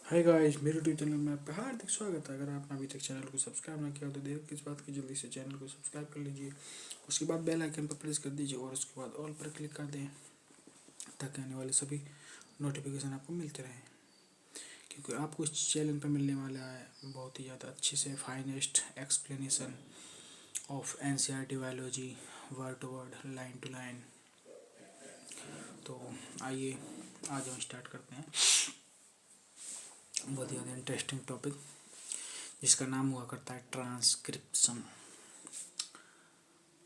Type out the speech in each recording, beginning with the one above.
Hi guys, मेरे YouTube channel में आपका हार्दिक स्वागत है। अगर आपने अभी तक चैनल को सब्सक्राइब ना किया तो देर किस बात की, जल्दी से चैनल को सब्सक्राइब कर लीजिए। उसके बाद बेल आइकन पर प्रेस कर दीजिए और उसके बाद ऑल पर क्लिक कर दें ताकि आने वाले सभी नोटिफिकेशन आपको मिलते रहें। क्योंकि आपको इस चैनल पर मिलने वाला है बहुत ही ज़्यादा अच्छे से finest explanation of NCERT biology, word to word, line to line. तो आइए आज हम स्टार्ट करते हैं बहुत ही ज़्यादा इंटरेस्टिंग टॉपिक जिसका नाम हुआ करता है ट्रांसक्रिप्शन।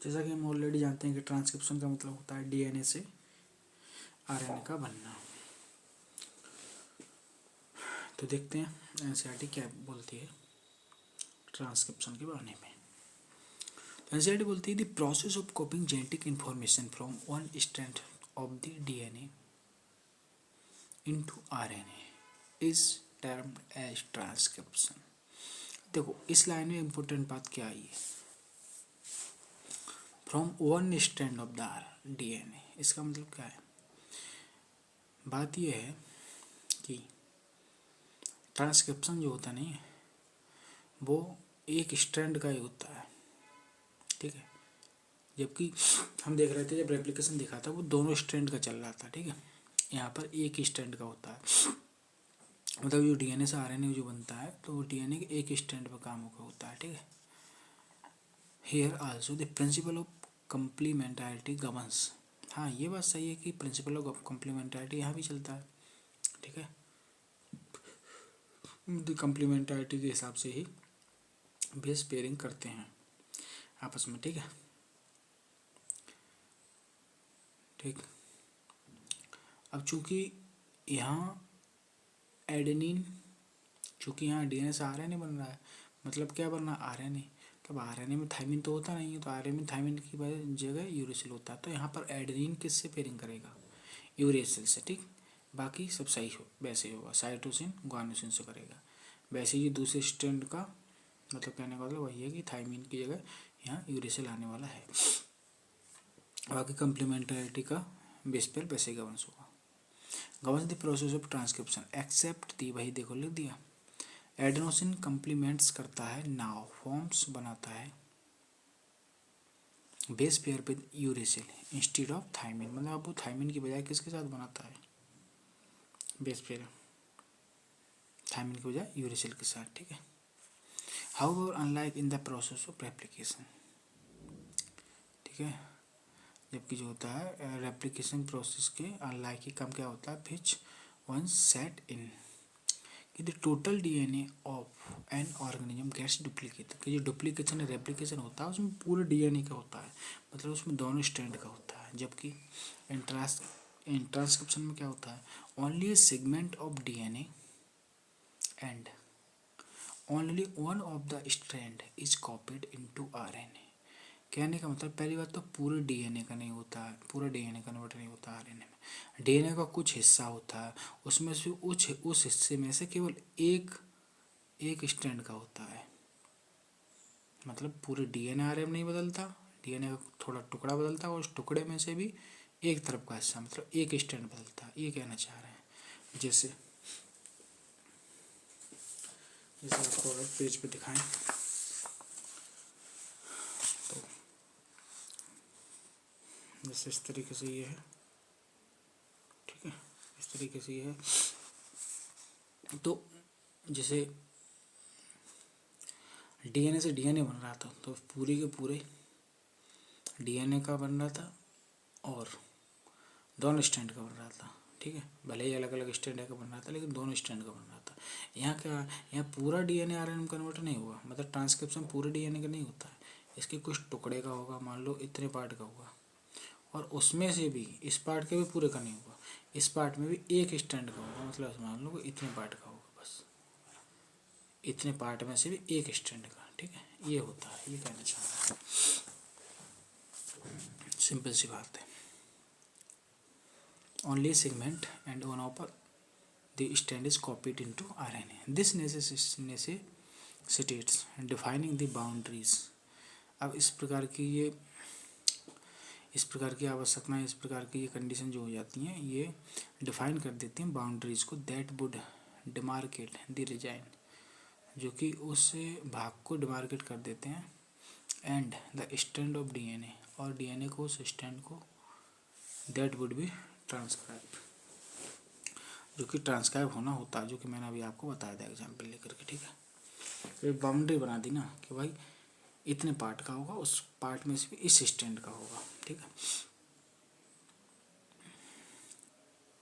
जैसा कि हम ऑलरेडी जानते हैं कि ट्रांसक्रिप्शन का मतलब होता है डीएनए से आरएनए का बनना। तो देखते हैं एनसीईआरटी क्या बोलती है ट्रांसक्रिप्शन के बारे में। तो एनसीईआरटी बोलती है the process of copying genetic information from one strand of the DNA into RNA is termed as transcription. देखो इस लाइन में इंपॉर्टेंट बात क्या आई है, from one strand of the DNA. इसका मतलब क्या है? बात यह है कि ट्रांसक्रिप्शन जो होता नहीं है वो एक स्ट्रैंड का ही होता है, ठीक है। जबकि हम देख रहे थे जब रेप्लिकेशन दिखा था वो दोनों स्ट्रैंड का चल रहा था, ठीक है। यहाँ पर एक ही स्ट्रैंड का होता है, मतलब जो डीएनए से आरएनए जो बनता है तो वो डीएनए के एक स्ट्रैंड पर काम होता है, ठीक है। Here also the principle of complementarity governs. हाँ, ये बात सही है कि प्रिंसिपल ऑफ कम्प्लीमेंटारिटी यहाँ भी चलता है, ठीक है। कम्प्लीमेंटारिटी के हिसाब से ही बेस पेयरिंग करते हैं आपस में, ठीक है। ठीक, अब चूंकि यहाँ एडेनिन, चूंकि यहाँ डीएनए से आरएनए बन रहा है, मतलब क्या बन रहा है? आरएनए। तब आरएनए में थाइमिन तो होता नहीं है, तो आरएनए में थाइमिन की जगह यूरेसिल होता है। तो यहाँ पर एडेनिन किससे पेयरिंग करेगा? यूरेसिल से, ठीक। बाकी सब सही हो, वैसे ही होगा, साइटोसिन ग्वानोसिन से करेगा। वैसे ही दूसरे स्ट्रैंड का मतलब कहने का मतलब वही है कि थाइमिन की जगह यहाँ यूरेसिल आने वाला है। बाकी कम्प्लीमेंटरिटी का बेस पर वैसे गवर्नेंस होगा। Governance the process of transcription except the, वही देखो लिख दिया। एडेनोसिन कम्प्लीमेंट्स करता है, नाउ फॉर्म्स बनाता है base pair with uracil instead of thymine. मतलब अब वो थाइमिन की बजाय किसके साथ बनाता है? बेस पेयर थाइमिन की बजाय यूरेसिल के साथ, ठीक है। However unlike in the process of replication, ठीक है। जबकि जो होता है रेप्लिकेशन प्रोसेस के अनलाइक ही कम क्या होता है, विच वन सेट इन कि the total DNA of an organism gets duplicated. कि जो डुप्लीकेशन रेप्लिकेशन होता है उसमें पूरे डीएनए का होता है, मतलब उसमें दोनों स्ट्रैंड का होता है। जबकि इन ट्रांसक्रिप्शन में क्या होता है? Only A segment of DNA and only one of the strand is copied into RNA. कहने का मतलब पहली बात तो पूरे डीएनए का नहीं होता है, पूरा डीएनए कन्वर्ट नहीं होता आरएनए में। डीएनए का कुछ हिस्सा होता है, उसमें से उस हिस्से में से केवल एक स्ट्रैंड का होता है। मतलब पूरे डीएनए आरएनए नहीं बदलता, डीएनए का थोड़ा टुकड़ा बदलता है और उस टुकड़े में से भी एक तरफ का हिस्सा, मतलब एक स्ट्रैंड बदलता है। ये कहना चाह रहे हैं। जैसे आपको अगर पेज पे दिखाएं तो जैसे इस तरीके से ये है, ठीक है, इस तरीके से ये है। तो जैसे डीएनए से डीएनए बन रहा था तो पूरे के पूरे डीएनए का बन रहा था और दोनों स्ट्रैंड का बन रहा था, ठीक है। भले ही अलग अलग स्ट्रैंड का बन रहा था लेकिन दोनों स्ट्रैंड का बन रहा था। यहाँ क्या, यहाँ पूरा डीएनए आरएनए में कन्वर्ट नहीं हुआ, मतलब ट्रांसक्रिप्शन पूरे डीएनए का नहीं होता है, इसके कुछ टुकड़े का होगा, मान लो इतने पार्ट का होगा, और उसमें से भी इस पार्ट के भी पूरे का नहीं होगा, इस पार्ट में भी एक स्ट्रैंड का होगा, मतलब मान लो इतने पार्ट का होगा, बस इतने पार्ट में से भी एक स्ट्रैंड का, ठीक है। ये होता है, ये कहना चाह रहा है, सिंपल सी बात है। Only segment and one of the strand is copied into RNA. This necessitates defining the boundaries. अब इस प्रकार की आवश्यकताएं, इस प्रकार की ये कंडीशन जो हो जाती हैं, ये डिफाइन कर देती हैं बाउंड्रीज को, that would demarcate the region, जो कि उस भाग को डिमार्केट कर देते हैं, and the strand of DNA, और डीएनए को उस स्टैंड को, दैट वुड बी ट्रांसक्राइब, जो कि ट्रांसक्राइब होना होता है, जो कि मैंने अभी आपको बताया था एग्जाम्पल लेकर के। ठीक है, एक बाउंड्री बना दी ना कि भाई इतने पार्ट का होगा, उस पार्ट में से भी इस स्टैंड का होगा। ठीक है,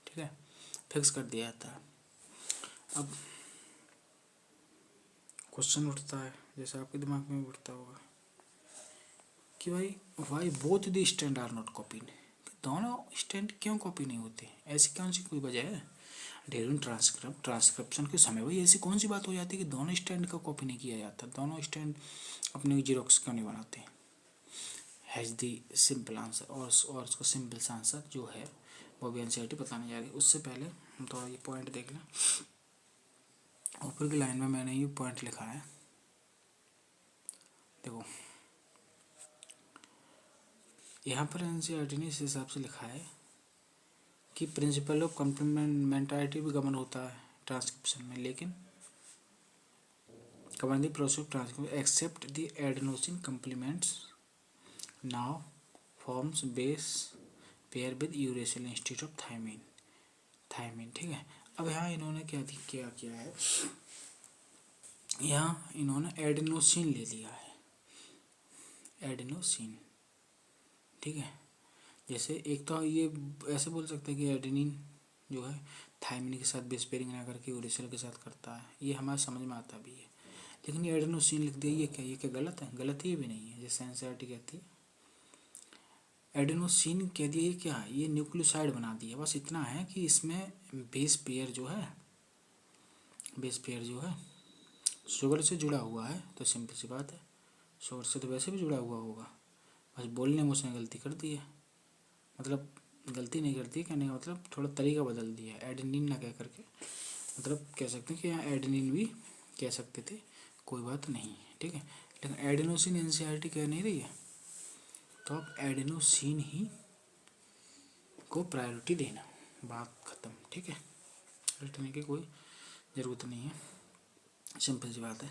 ठीक है, फिक्स कर दिया जाता है। अब क्वेश्चन उठता है, जैसे आपके दिमाग में भी उठता होगा कि भाई why both the strand are not copied, दोनों स्टैंड क्यों कॉपी नहीं होते, ऐसी कौन सी कोई वजह है? ड्यूरिंग ट्रांसक्रिप्शन के समय भाई ऐसी कौन सी बात हो जाती है कि दोनों स्टैंड का कॉपी नहीं किया जाता, दोनों स्टैंड अपने जीरोक्स क्यों नहीं बनाते? हैज़ दी सिंपल आंसर, और उसका सिंपल आंसर जो है वो भी एनसीईआरटी बताने जा रही है। उससे पहले हम थोड़ा ये पॉइंट देख लें। ऊपर की लाइन में मैंने ये पॉइंट लिखा है, देखो यहाँ पर एनसीईआरटी ने इस हिसाब से लिखा है कि प्रिंसिपल ऑफ कम्प्लीमेंटारिटी भी गवर्न होता है ट्रांसक्रिप्शन में, लेकिन govern the process of transcription except the adenosine complements now forms base pair with uracil instead of thymine। ठीक है, अब यहाँ इन्होंने क्या किया है, यहाँ इन्होंने एडेनोसिन ले लिया है, एडेनोसिन। ठीक है, जैसे एक तो ये ऐसे बोल सकते हैं कि एडेनिन जो है थायमिन के साथ बेस पेयरिंग ना करके यूरेसिल के साथ करता है, ये हमारे समझ में आता भी है, लेकिन ये एडेनोसिन लिख दिया, ये क्या गलत है? गलत ये भी नहीं है, जैसे एनसीईआरटी कहती है। एडेनोसिन कह दिया, ये क्या है? ये न्यूक्लियोसाइड बना दिया, बस इतना है कि इसमें बेस पेयर जो है शुगर से जुड़ा हुआ है, तो सिंपल सी बात है, शुगर से तो वैसे भी जुड़ा हुआ होगा, बस बोलने में उसने गलती कर दी है, मतलब गलती नहीं करती, कहने का मतलब थोड़ा तरीका बदल दिया है, एडेनिन ना कह करके, मतलब कह सकते हैं कि यहाँ एडेनिन भी कह सकते थे, कोई बात नहीं। ठीक है, लेकिन एडेनोसिन एनसीईआरटी कह नहीं रही है, तो आप एडेनोसिन ही को प्रायोरिटी देना, बात ख़त्म। ठीक है, रटने की कोई ज़रूरत नहीं है, सिंपल सी बात है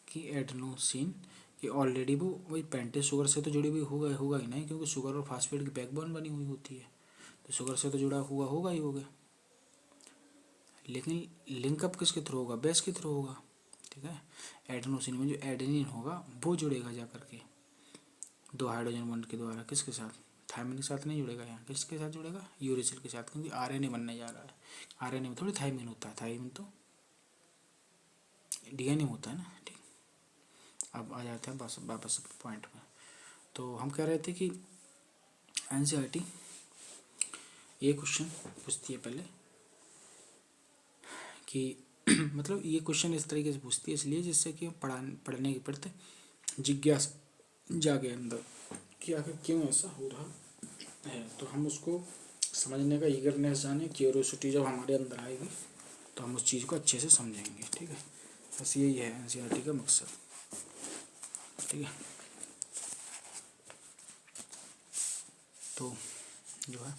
कि एडेनोसिन कि ऑलरेडी वो वही पेंटेज शुगर से तो जुड़ी हुई होगा ही नहीं, क्योंकि शुगर और फास्फेट की बैकबोन बनी हुई होती है, तो शुगर से तो जुड़ा हुआ होगा ही होगा, लेकिन लिंकअप किसके थ्रू होगा? बेस के थ्रू होगा। ठीक है, एडेनोसिन में जो एडेनिन होगा वो जुड़ेगा जा करके दो हाइड्रोजन बॉन्ड के द्वारा, किसके साथ? थायमिन के साथ नहीं जुड़ेगा, यहाँ किसके साथ जुड़ेगा? यूरेसिल के साथ, क्योंकि आरएनए बनने जा रहा है, आरएनए में थोड़ी थायमिन होता है, थायमिन तो डीएनए में होता है ना। ठीक, अब आ जाते हैं वापस पॉइंट में। तो हम कह रहे थे कि एनसीईआरटी ये क्वेश्चन पूछती है पहले कि मतलब ये क्वेश्चन इस तरीके से पूछती है इसलिए जिससे कि पढ़ने के प्रति जिज्ञासा जागे अंदर कि आखिर क्यों ऐसा हो रहा है, तो हम उसको समझने का ईगरनेस जाने, क्यूरियोसिटी जब हमारे अंदर आएगी तो हम उस चीज़ को अच्छे से समझेंगे। ठीक है, बस यही है एनसीईआरटी का मकसद। ठीक है, तो जो है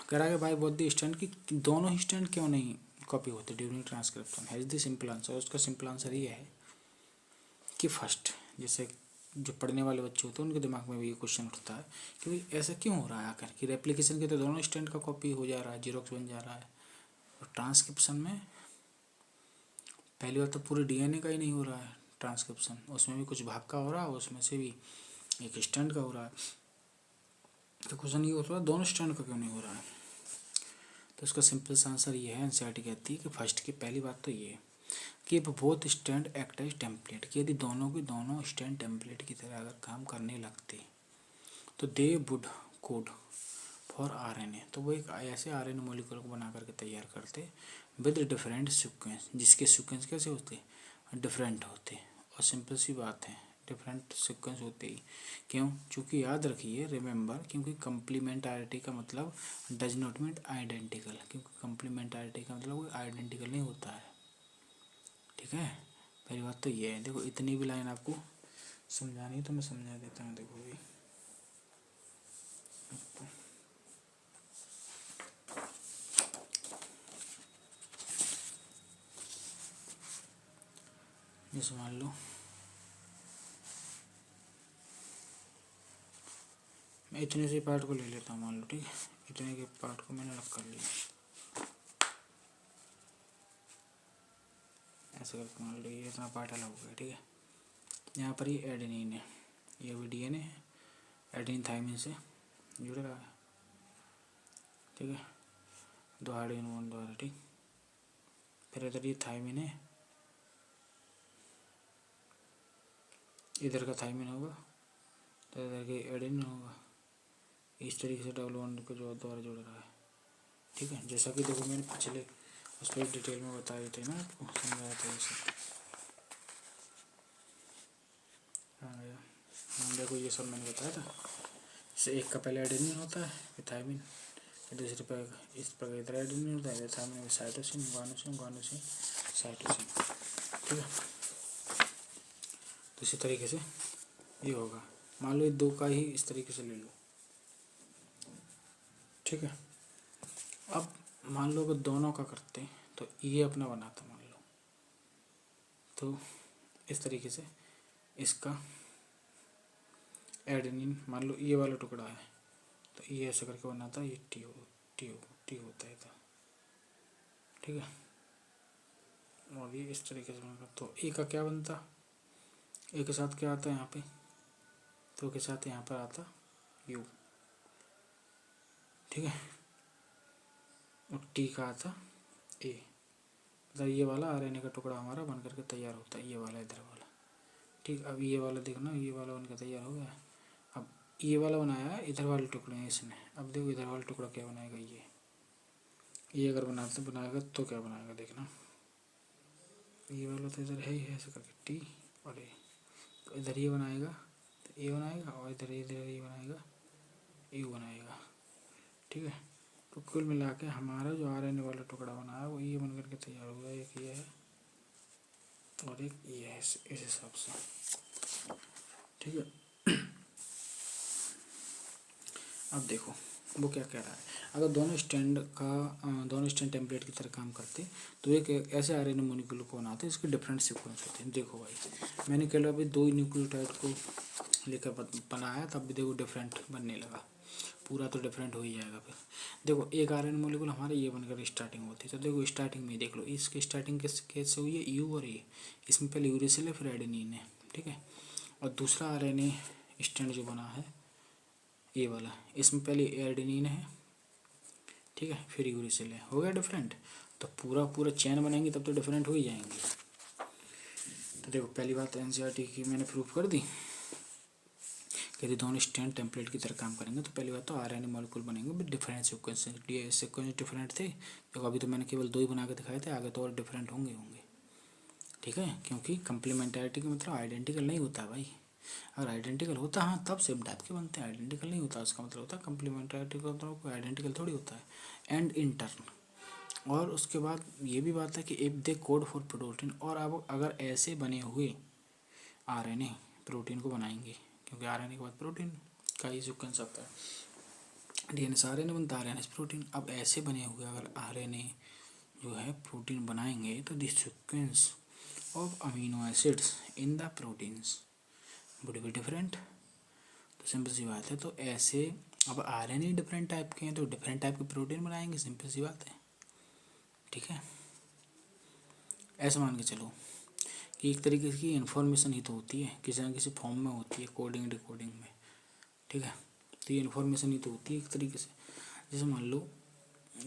कह रहा है भाई बोथ द स्टैंड की दोनों ही स्टैंड क्यों नहीं कॉपी होते during transcription, has the simple answer. उसका सिंपल आंसर ये है कि फर्स्ट, जैसे जो पढ़ने वाले बच्चे होते हैं उनके दिमाग में भी ये क्वेश्चन उठता है कि भाई ऐसा क्यों हो रहा है आखिर, कि रेप्लिकेशन के तो दोनों स्टैंड का कॉपी हो जा रहा है, जीरोक्स बन जा रहा है, और ट्रांसक्रिप्शन में पहली बात तो पूरे डीएनए का ही नहीं हो रहा है ट्रांसक्रिप्शन, उसमें भी कुछ भाग का हो रहा है, उसमें से भी एक स्टैंड का हो रहा है, तो क्वेश्चन ये होता है दोनों स्टैंड का क्यों नहीं हो रहा है। तो इसका सिंपल आंसर ये है, एनसीईआरटी कहती है कि फर्स्ट की पहली बात तो ये है कि both strand act as template, कि यदि दोनों के दोनों स्टैंड टेम्पलेट की तरह अगर काम करने लगते तो they would code for RNA, तो वो एक ऐसे आरएनए मॉलिक्यूल को बना करके तैयार करते विद डिफरेंट सीक्वेंस, जिसके सीक्वेंस कैसे होते? डिफरेंट होते, और सिंपल सी बात है डिफरेंट सीक्वेंस होते ही क्यों? चूँकि याद रखिए, रिमेंबर, क्योंकि कम्प्लीमेंटारिटी का मतलब डज नॉट मीन आइडेंटिकल, क्योंकि कम्प्लीमेंटारिटी का मतलब कोई आइडेंटिकल नहीं होता है। ठीक है, पहली बात तो ये है। देखो इतनी भी लाइन आपको समझानी है तो मैं समझा देता हूँ। देखो भी जैसे मान लो मैं इतने से पार्ट को ले लेता हूँ, मान लो ठीक है, इतने के पार्ट को मैंने अलग कर लिया, ऐसे करके मान लो ये इतना पार्ट अलग हो गया, ठीक है। यहाँ पर ये एडेनिन है, ये भी डीएनए है, एडेनिन थाइमिन से जुड़ रहा है, ठीक है, दो हाइड्रोजन बॉन्ड द्वारा, ठीक। फिर इधर ये थाइमिन है, इधर का थाइमिन होगा तो इधर के एडेनिन होगा, इस तरीके से डबल बॉन्ड को जो द्वारा जुड़ रहा है, ठीक है। जैसा कि देखो मैंने पिछले उस पर डिटेल में बताए थे ना, आपको समझाया था इसे। हाँ देखो ये सब मैंने बताया था। जैसे एक का पहले एडेनिन होता है, फिर थाइमिन, फिर दूसरे पर इस पर इधर एडेनिन होता है, थाइमिन में साइटोसिन, गुआनोसिन, गुआनोसिन साइटोसिन, ठीक है। तो इसी तरीके से ये होगा। मान लो दो का ही इस तरीके से ले लो, ठीक है। अब मान लो अगर दोनों का करते हैं तो ये अपना बनाता, मान लो तो इस तरीके से इसका एडेनिन, मान लो ये वाला टुकड़ा है तो ये ऐसे करके बनाता है, ये टी होता है, ठीक है। और ये इस तरीके से बनता, तो ए का क्या बनता, ए के साथ क्या आता है यहाँ पे, तो के साथ यहाँ पर आता यू, ठीक है। और टी का आता ए, मतलब ये वाला आरएनए का टुकड़ा हमारा बन करके तैयार होता है, ये वाला इधर वाला, ठीक। अब ये वाला देखना, ये वाला बनकर तैयार हो गया। अब ये वाला बनाया इधर वाले टुकड़े हैं इसने, अब देखो इधर वाला टुकड़ा क्या बनाएगा, ये अगर बनाएगा तो क्या बनाएगा देखना, ये वाला तो इधर है ही है, ऐसे करके टी, और ए इधर ये बनाएगा तो ए बनाएगा, और इधर ये बनाएगा यू बनाएगा, ठीक है। तो कुल मिला के हमारा जो आरएनए वाला टुकड़ा बना है वो ये बन करके तैयार हुआ, एक ये है और एक ये है, इस हिसाब से, ठीक है। अब देखो वो क्या कह रहा है, अगर दोनों स्टैंड टेम्पलेट की तरह काम करते तो एक ऐसे आरएनए मॉलिक्यूल को बनाते इसके डिफरेंट सीक्वेंस होते हैं। देखो भाई मैंने केवल अभी दो न्यूक्लियोटाइड को लेकर बनाया, तब भी देखो डिफरेंट बनने लगा, पूरा तो डिफरेंट हो ही जाएगा। फिर देखो एक आरएनए मॉलिक्यूल हमारे ये बनकर स्टार्टिंग होती है, तो देखो स्टार्टिंग में देख लो इसकी स्टार्टिंग कैसे हुई है, यू और ए, इसमें पहले यूरेसिल है फिर एडेनिन है, ठीक है। और दूसरा आरएनए स्टैंड जो बना है ये वाला, इसमें पहले एडेनिन है, ठीक है, फिर यूरेसिल है, हो गया डिफरेंट। तो पूरा चैन बनेंगे तब तो डिफरेंट हो ही जाएंगे। तो देखो पहली बात एनसीईआरटी की मैंने प्रूफ कर दी, यदि दोनों स्टैंड टेम्पलेट की तरह काम करेंगे तो पहली बात तो आरएनए मॉलिक्यूल बनेंगे बट डिफरेंट सीक्वेंस डिफरेंट थे। देखो अभी तो मैंने केवल दो ही बना के दिखाए थे, आगे तो और डिफरेंट होंगे, ठीक है। क्योंकि कंप्लीमेंटरिटी का मतलब आइडेंटिकल नहीं होता भाई, अगर आइडेंटिकल होता हाँ तब सेम टाइप के बनते हैं, आइडेंटिकल नहीं होता उसका मतलब होता है कंप्लीमेंटरिटी का मतलब कोई आइडेंटिकल थोड़ी होता है। एंड इन टर्न, और उसके बाद ये भी बात है कि if they code for protein, और अब अगर ऐसे बने हुए आरएनए प्रोटीन को बनाएंगे, क्योंकि आरएनए के बाद प्रोटीन का ही सीक्वेंस आता है, डीएनए से आरएनए बनता है, आरएनए से प्रोटीन। अब ऐसे बने हुए अगर आरएनए जो है प्रोटीन बनाएंगे तो this sequence of amino acids in the proteins would be different. तो सिंपल सी बात है, तो ऐसे अब आरएनए डिफरेंट टाइप के हैं तो डिफरेंट टाइप के प्रोटीन बनाएंगे, सिंपल सी बात है, ठीक है। ऐसे मान के चलो कि एक तरीके की इन्फॉर्मेशन ही तो होती है, किसी न किसी फॉर्म में होती है, कोडिंग डिकोडिंग में, ठीक है। तो ये इन्फॉर्मेशन ही तो होती है एक तरीके से। जैसे मान लो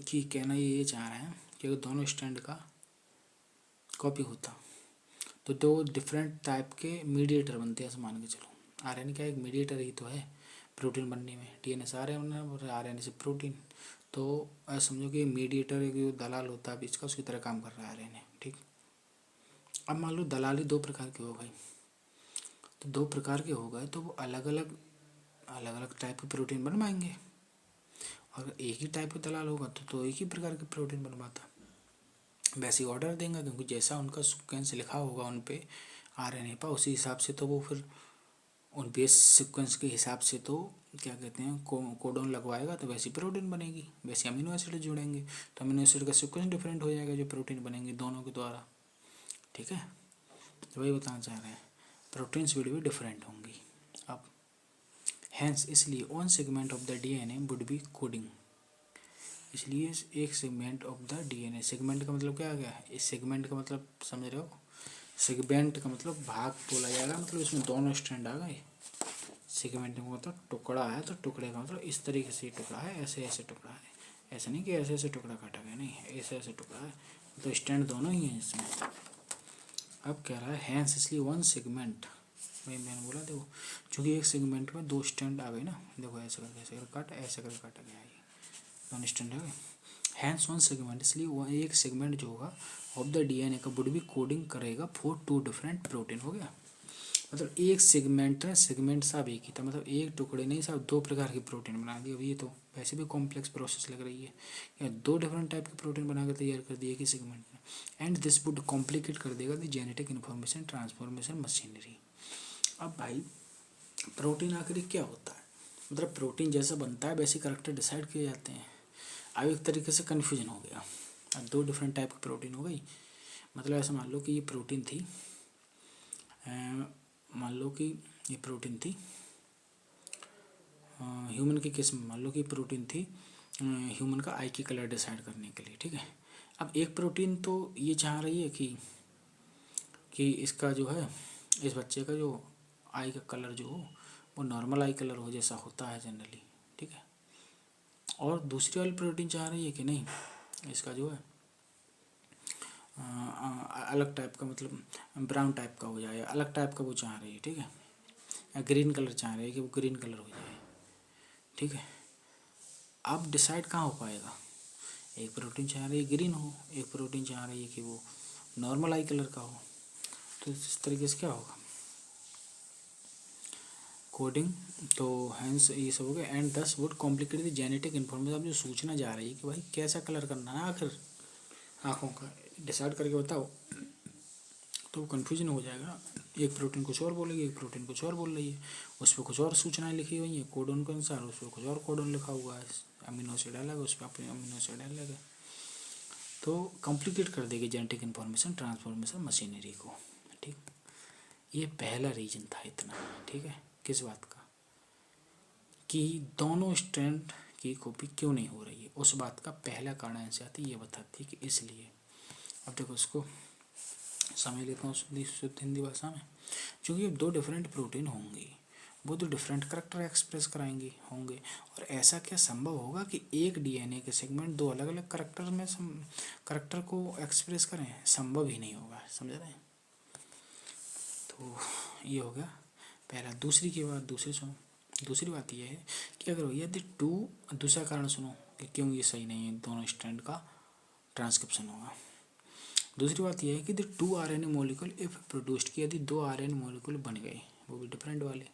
कि कहना ये चाह रहे हैं कि अगर दोनों स्टैंड का कॉपी होता तो दो डिफरेंट टाइप के मीडिएटर बनते हैं, ऐसे मान के चलो। आरएनए क्या एक मीडिएटर ही तो है प्रोटीन बनने में, डीएनए से आरएनए और आरएनए से प्रोटीन, तो ऐसा समझो कि मीडिएटर एक जो दलाल होता है बीच का, उसकी तरह काम कर रहा है आरएनए, ठीक। अब मान लो दलाली दो प्रकार के हो गए, तो दो प्रकार के हो गए तो वो अलग अलग टाइप के प्रोटीन बनवाएंगे, और एक ही टाइप का दलाल होगा तो एक ही प्रकार के प्रोटीन बनवाता, वैसे ही ऑर्डर देंगे, क्योंकि जैसा उनका सीक्वेंस लिखा होगा उन पे आरएनए पर उसी हिसाब से तो वो फिर उन बेस सीक्वेंस के हिसाब से तो क्या कहते हैं कोडोन लगवाएगा, तो वैसी प्रोटीन बनेगी, वैसे अमीनो एसिड जोड़ेंगे तो अमीनो एसिड का सीक्वेंस डिफरेंट हो जाएगा जो प्रोटीन बनेंगे दोनों के द्वारा, ठीक है। तो वही बताना चाह रहे हैं, प्रोटीन्स वुड भी डिफरेंट होंगी। अब हैंस इसलिए one segment of the DNA would be coding, इसलिए एक segment of the DNA, segment का मतलब क्या आ गया, इस सेगमेंट का मतलब समझ रहे हो, सेगमेंट का मतलब भाग बोला जाएगा, मतलब इसमें दोनों स्टैंड आ गए। सेगमेंट का मतलब टुकड़ा है, तो टुकड़े का मतलब इस तरीके से टुकड़ा है, ऐसे ऐसे टुकड़ा है, ऐसा नहीं कि ऐसे ऐसे टुकड़ा काटा गया, नहीं ऐसे ऐसे टुकड़ा है, तो स्टैंड दोनों ही हैं इसमें। अब कह रहा है हैंस इसलिए वन सेगमेंट, वही मैंने बोला देखो, चूँकि एक सेगमेंट में दो स्टैंड आ गए ना, देखो ऐसे करके ऐसे करके काटा, ऐसे करके काटा गया, ये दोनों स्टैंड आ गए। हैंस वन सेगमेंट इसलिए वह एक सेगमेंट जो होगा ऑफ द डीएनए का वुड भी कोडिंग करेगा फॉर टू डिफरेंट प्रोटीन, हो गया। मतलब एक सेगमेंट है, सेगमेंट साहब एक ही था, मतलब एक टुकड़े नहीं साहब दो प्रकार की प्रोटीन बना दी। अब ये तो वैसे भी कॉम्प्लेक्स प्रोसेस लग रही है, या दो डिफरेंट टाइप के प्रोटीन बना कर तैयार कर दिए एक ही सेगमेंट में, एंड दिस वुड कॉम्प्लिकेट कर देगा the genetic information transformation machinery. अब भाई प्रोटीन आखिर क्या होता है, मतलब प्रोटीन जैसा बनता है वैसे करेक्टर डिसाइड किए जाते हैं। अब एक तरीके से कन्फ्यूजन हो गया, अब दो डिफरेंट टाइप की प्रोटीन हो गई, मतलब ऐसा मान लो कि ये प्रोटीन थी, मान लो कि ये प्रोटीन थी ह्यूमन के केस में, मान लो कि प्रोटीन थी ह्यूमन का आई की कलर डिसाइड करने के लिए, ठीक है। अब एक प्रोटीन तो ये चाह रही है कि इसका जो है, इस बच्चे का जो आई का कलर जो हो वो नॉर्मल आई कलर हो जैसा होता है जनरली, ठीक है। और दूसरी वाली प्रोटीन चाह रही है कि नहीं, इसका जो है अलग टाइप का, मतलब ब्राउन टाइप का हो जाए, अलग टाइप का वो चाह रही है, ठीक है। या ग्रीन कलर चाह रही है कि वो ग्रीन कलर हो जाए, ठीक है। अब डिसाइड कहाँ हो पाएगा, एक प्रोटीन चाह रही है ग्रीन हो, एक प्रोटीन चाह रही है कि वो नॉर्मल आई कलर का हो, तो इस तरीके से क्या होगा कोडिंग, तो हैंस ये सब हो गया, एंड दस would complicate the genetic information. अब जो सूचना जा रही है कि भाई कैसा कलर करना है आखिर आँखों का, डिसाइड करके बताओ, तो कन्फ्यूजन हो जाएगा। एक प्रोटीन कुछ और बोलेगी, एक प्रोटीन कुछ और बोल रही है, उस पर कुछ और सूचनाएं लिखी हुई हैं कोडोन के अनुसार, उस पर कुछ और कोडोन लिखा हुआ है, अमीनो एसिड अलग है, उस पर अमीनो एसिड अलग है, तो कॉम्प्लिकेट कर देगी जेनेटिक इन्फॉर्मेशन ट्रांसफॉर्मेशन मशीनरी को, ठीक। ये पहला रीजन था इतना, ठीक है, किस बात का, कि दोनों स्ट्रैंड की कॉपी क्यों नहीं हो रही है, उस बात का पहला कारण ऐसे आती है, ये बताती है कि इसलिए। अब देखो इसको समझ लेता हूँ शुद्ध हिंदी भाषा में, क्योंकि अब दो डिफरेंट प्रोटीन होंगी, वो तो डिफरेंट करेक्टर एक्सप्रेस कराएंगे होंगे, और ऐसा क्या संभव होगा कि एक डीएनए के सेगमेंट दो अलग अलग करेक्टर में करेक्टर को एक्सप्रेस करें, संभव ही नहीं होगा, समझ रहे हैं। तो ये हो गया पहला। दूसरी की बात दूसरी सुनो, दूसरी बात यह है कि अगर यदि दूसरा कारण सुनो कि क्यों ये सही नहीं है दोनों स्ट्रैंड का ट्रांसक्रिप्शन होगा। दूसरी बात यह है कि the two RNA molecule if produced, कि यदि दो आरएनए मॉलिक्यूल बन गए, वो भी डिफरेंट वाले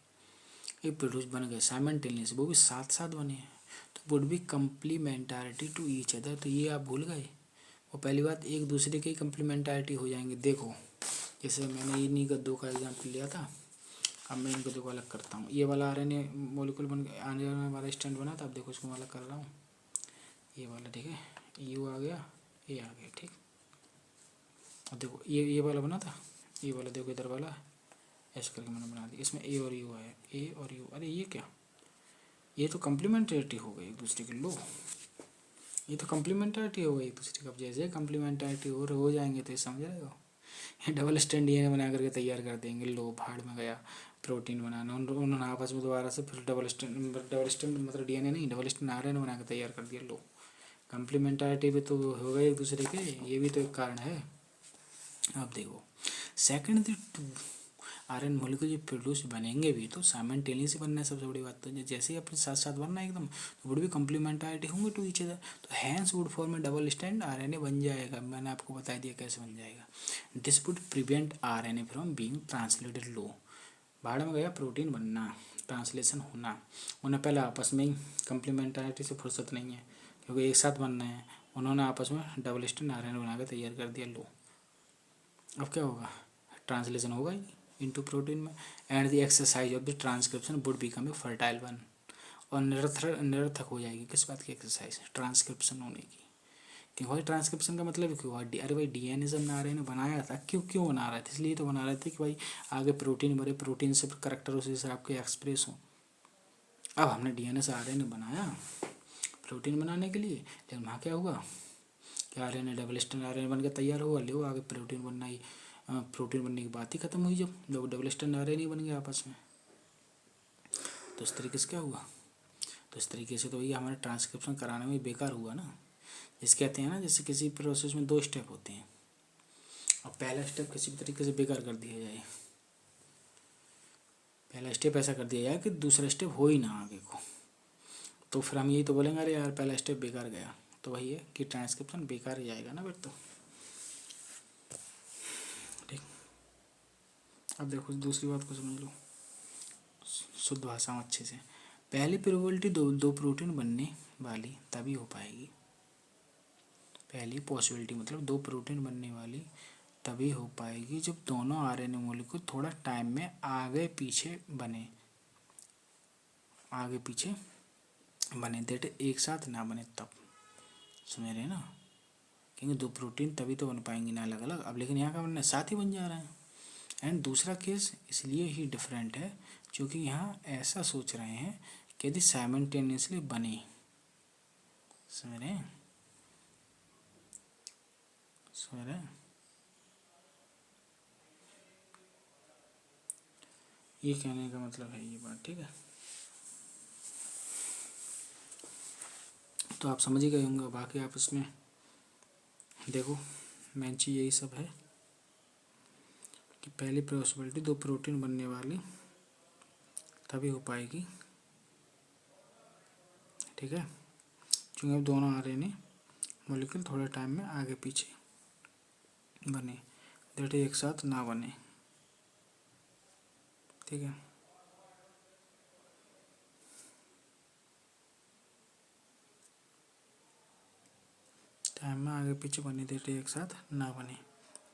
इफ प्रोड्यूस बन गए साइमल्टेनियस, वो भी साथ साथ बने हैं, तो would be complementarity to each other. तो ये आप भूल गए, वो पहली बात एक दूसरे की कम्प्लीमेंटारिटी हो जाएंगे। देखो जैसे मैंने इन्हीं गद्दों का एग्जाम्पल लिया था, अब मैं इनको देखो अलग करता हूँ, ये वाला आरएनए मॉलिक्यूल बन गया, आने वाला स्टैंड बना था, अब देखो इसको मैं अलग कर रहा हूँ, ये वाला ठीक है, यू आ गया, ये आ गया, ठीक। अब देखो ये वाला बना था, ये वाला देखो इधर वाला ऐसे करके मैंने बना दिया, इसमें ए और यू है, ए और यू, अरे ये क्या, ये तो कम्प्लीमेंटरिटी हो गई एक दूसरे के, लो ये तो कम्प्लीमेंटरिटी हो गई एक दूसरे का। अब जैसे कम्प्लीमेंटरिटी हो जाएंगे तो ये समझ रहे हो, ये डबल स्टैंड डीएनए बना करके तैयार कर देंगे, लो भाड़ में गया प्रोटीन बनाना, उन्होंने आपस में दोबारा से फिर डबल स्टैंड मतलब डीएनए नहीं, डबल स्टैंड आरएनए बना के तैयार कर दिया, लो कम्प्लीमेंटरिटी भी तो हो गए एक दूसरे के, ये भी तो एक कारण है। अब देखो second the two R N molecule जो प्रोड्यूस बनेंगे भी तो साइमल्टेनियसली बनना है, सबसे बड़ी बात तो जैसे ही अपने साथ साथ बनना है एकदम, तो वुड भी कम्प्लीमेंटारिटी होंगे टू ईच अदर, तो हैंस वुड फॉर्म में डबल स्टैंड आरएनए बन जाएगा। मैंने आपको बता दिया कैसे बन जाएगा। This would prevent RNA from being translated लो, भाड़ में गया प्रोटीन बनना, ट्रांसलेशन होना, उन्हें पहले आपस में ही कम्प्लीमेंटारिटी से फुर्सत नहीं है क्योंकि एक साथ बनना है, उन्होंने आपस में डबल स्टैंड आरएनए बना कर तैयार कर दिया, लो अब क्या होगा, ट्रांसलेशन होगा ही इनटू प्रोटीन में, and the exercise of the transcription would become a fertile one, और निरर्थक हो जाएगी किस बात की एक्सरसाइज, ट्रांसक्रिप्शन होने की, कि भाई ट्रांसक्रिप्शन का मतलब क्यों हुआ, अरे भाई डीएनए जब ना ने बनाया था, क्यों बना रहे थे, इसलिए तो बना रहे थे कि भाई आगे प्रोटीन बने, प्रोटीन से करेक्टर उस हिसाब के एक्सप्रेस हो। अब हमने डीएनए से आरएनए बनाया प्रोटीन बनाने के लिए, लेकिन वहाँ क्या हुआ कि आरएनए डबल स्टैंड आरएनए बन के तैयार हुआ, ले आगे प्रोटीन बनना ही, प्रोटीन बनने की बात ही खत्म हुई जब डबल स्टैंड आरएनए बन गया आपस में। तो इस तरीके से क्या हुआ, तो इस तरीके से तो ये हमारे ट्रांसक्रिप्शन कराने में बेकार हुआ ना। जिस कहते हैं ना, जैसे किसी प्रोसेस में 2 स्टेप होते हैं, और पहला स्टेप किसी भी तरीके से बेकार कर दिया जाए, पहला स्टेप ऐसा कर दिया जाए कि दूसरा स्टेप हो ही ना आगे को, तो फिर हम यही तो बोलेंगे अरे यार पहला स्टेप बेकार गया। तो वही है कि ट्रांसक्रिप्शन बेकार ही जाएगा ना फिर तो। ठीक, अब देखो दूसरी बात को समझ लो शुद्ध भाषा में अच्छे से। पहली प्रोबेबिलिटी दो प्रोटीन बनने वाली तभी हो पाएगी, पहली पॉसिबिलिटी मतलब 2 प्रोटीन बनने वाली तभी हो पाएगी जब दोनों आरएनए मॉलिक्यूल थोड़ा टाइम में आगे पीछे बने, आगे पीछे बने, दैट एक साथ ना बने तब। समझ रहे हैं ना, क्योंकि 2 प्रोटीन तभी तो बन पाएंगे ना अलग अलग। अब लेकिन यहाँ का बनना साथ ही बन जा रहा है। एंड दूसरा केस इसलिए ही डिफरेंट है क्योंकि यहाँ ऐसा सोच रहे हैं कि यदि साइमल्टेनियसली बने, समझ रहे हैं, समझ रहे हैं, ये कहने का मतलब है ये बात। ठीक है, तो आप समझ ही गए होंगे। बाकी आप इसमें देखो मेन चीज़ यही सब है कि पहली पॉसिबिलिटी 2 प्रोटीन बनने वाली तभी हो पाएगी, ठीक है, क्योंकि अब दोनों आरएनए मॉलिक्यूल थोड़े टाइम में आगे पीछे बने, दैट एक साथ ना बने। ठीक है, टाइम में आगे पीछे बने, दैट एक साथ ना बने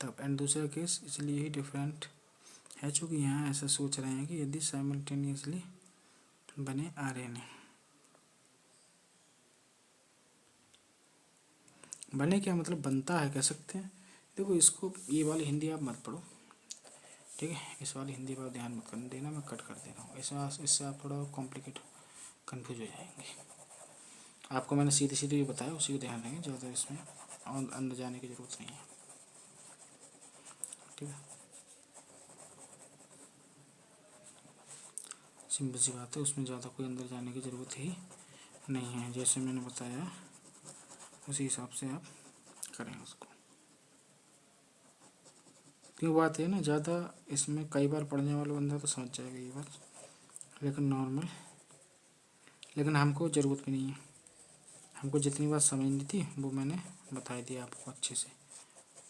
तब। एंड दूसरा केस इसलिए ही डिफरेंट है चूँकि यहाँ ऐसा सोच रहे हैं कि यदि साइमल्टेनियसली बने आरएनए, बने क्या मतलब बनता है कह सकते हैं। देखो इसको ये वाली हिंदी आप मत पढ़ो, ठीक है, इस वाली हिंदी पर ध्यान मत कर देना, मैं कट कर दे रहा हूँ, ऐसा इससे आप थोड़ा कॉम्प्लिकेट कंफ्यूज हो जाएंगे। आपको मैंने सीधे सीधे ये बताया, उसी को ध्यान रखेंगे, ज़्यादा इसमें अंदर जाने की ज़रूरत नहीं है। ठीक है, सिंपल सी बात है, उसमें ज़्यादा कोई अंदर जाने की ज़रूरत ही नहीं है। जैसे मैंने बताया उसी हिसाब से आप करें उसको। क्यों बात है ना, ज़्यादा इसमें कई बार पढ़ने वाला बंदा तो समझ जाएगा ये बात, लेकिन नॉर्मल, लेकिन हमको ज़रूरत भी नहीं है। हमको जितनी बात समझनी थी वो मैंने बता दिया आपको अच्छे से,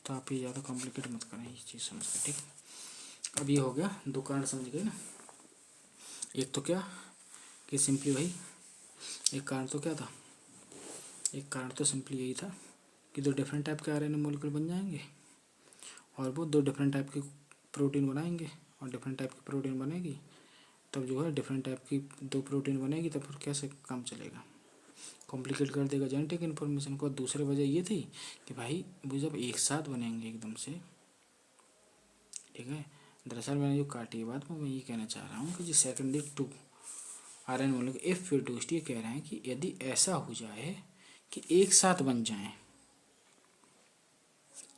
तो आप ये ज़्यादा कॉम्प्लिकेट मत करें ये चीज़ समझ कर। ठीक, अब ये हो गया 2 कारण समझ गए ना। एक तो क्या कि सिंपली भाई, एक कारण तो क्या था, एक कारण तो सिंपली यही था कि 2 डिफरेंट टाइप के आरएनए मॉलिक्यूल बन जाएंगे और वो 2 डिफरेंट टाइप की प्रोटीन बनाएंगे, और डिफरेंट टाइप की प्रोटीन बनेगी तब जो है डिफरेंट टाइप की 2 प्रोटीन बनेगी, तब फिर कैसे काम चलेगा, कॉम्प्लिकेट कर देगा जेनेटिक इन्फॉर्मेशन को। दूसरी वजह ये थी कि भाई वो जब एक साथ बनेंगे एकदम से, ठीक है, दरअसल मैंने जो काटी है बात, मैं ये कहना चाह रहा हूँ कि जो सेकेंडरी 2 आरएनए मॉलिक्यूल इफ फिर टूस्ट, ये कह रहे हैं कि यदि ऐसा हो जाए कि एक साथ बन जाएं,